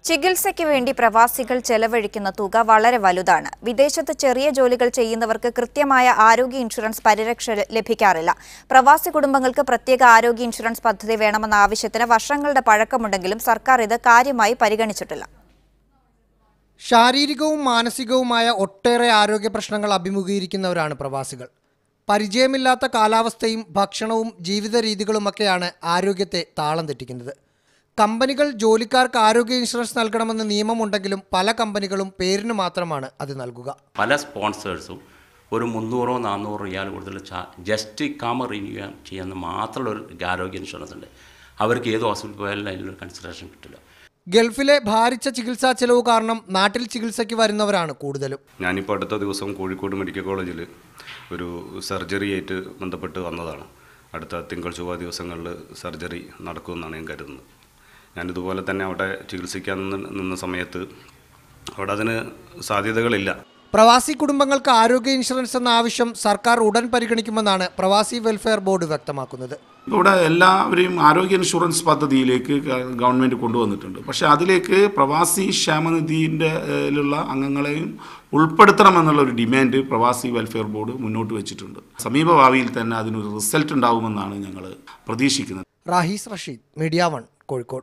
ചികിത്സയ്ക്ക് വേണ്ടി പ്രവാസികൾ ചെലവഴിക്കുന്ന തുക വളരെ വലുതാണ്. വിദേശത്ത് ചെറിയ ജോലികൾ ചെയ്യുന്നവർക്ക് കൃത്യമായ ആരോഗ്യ ഇൻഷുറൻസ് പരിരക്ഷ ലഭിക്കാറില്ല. പ്രവാസി കുടുംബങ്ങൾക്ക് പ്രത്യേക ആരോഗ്യ ഇൻഷുറൻസ് പദ്ധതി വേണമെന്ന ആവശ്യത്തിന് വർഷങ്ങളുടെ പഴക്കമുണ്ടെങ്കിലും സർക്കാർ ഇത് കാര്യമായി പരിഗണിച്ചിട്ടില്ല. ശാരീരികവും മാനസികവുമായ ഒട്ടേറെ ആരോഗ്യ പ്രശ്നങ്ങൾ അഭിമുഖീകരിക്കുന്നവരാണ് പ്രവാസികൾ. പരിചയമില്ലാത്ത കാലാവസ്ഥയും ഭക്ഷണവും ജീവിത രീതികളുമൊക്കെയാണ് ആരോഗ്യത്തെ താളം തെറ്റിക്കുന്നത്. കമ്പനികൾ ജോലിക്കാർക്ക് ആരോഗ്യ ഇൻഷുറൻസ് നൽകണമെന്ന് നിയമമുണ്ടെങ്കിലും പല കമ്പനികളും പേരിന് മാത്രമാണ് അത് നൽകുക. പല സ്പോൺസേഴ്സും ഒരു 300-400 റിയാൽ കൂടുതൽ ജസ്റ്റ് റിന്യൂ ചെയ്യാൻ മാത്രമുള്ള ഒരു ആരോഗ്യ ഇൻഷുറൻസ് ഉണ്ട്. അവർക്ക് ഏത് ഹോസ്പിറ്റൽ പോയാലും അതിലൊരു കൺസിഡറേഷൻ കിട്ടില്ല. ഗൾഫിലെ ഭാരിച്ച ചികിത്സാ ചെലവ് കാരണം നാട്ടിൽ ചികിത്സയ്ക്ക് വരുന്നവരാണ് കൂടുതലും. ഞാനിപ്പോൾ അടുത്ത ദിവസം കോഴിക്കോട് മെഡിക്കൽ കോളേജിൽ ഒരു സർജറിയായിട്ട് ബന്ധപ്പെട്ട് വന്നതാണ്. അടുത്ത തിങ്കൾ ചൊവ്വ ദിവസങ്ങളിൽ സർജറി നടക്കുമെന്നാണ് ഞാൻ കരുതുന്നത്. ഞാനിതുപോലെ തന്നെ അവിടെ ചികിത്സിക്കാൻ നിന്ന സമയത്ത് അവിടെ അതിന് സാധ്യതകളില്ല. പ്രവാസി കുടുംബങ്ങൾക്ക് ആരോഗ്യ ഇൻഷുറൻസ് എന്ന ആവശ്യം സർക്കാർ ഉടൻ പരിഗണിക്കുമെന്നാണ് പ്രവാസി വെൽഫെയർ ബോർഡ് വ്യക്തമാക്കുന്നത്. ഇവിടെ എല്ലാവരെയും ആരോഗ്യ ഇൻഷുറൻസ് പദ്ധതിയിലേക്ക് ഗവൺമെൻറ് കൊണ്ടുവന്നിട്ടുണ്ട്. പക്ഷേ അതിലേക്ക് പ്രവാസി ക്ഷേമനിധിയുടെ അംഗങ്ങളെയും ഉൾപ്പെടുത്തണമെന്നുള്ളൊരു ഡിമാൻഡ് പ്രവാസി വെൽഫെയർ ബോർഡ് മുന്നോട്ട് വെച്ചിട്ടുണ്ട്. സമീപഭാവിയിൽ തന്നെ അതിനൊരു റിസൾട്ട് ഉണ്ടാവുമെന്നാണ് ഞങ്ങൾ പ്രതീക്ഷിക്കുന്നത്. റാഹീസ് റഷീദ്, മീഡിയ 1, കോഴിക്കോട്.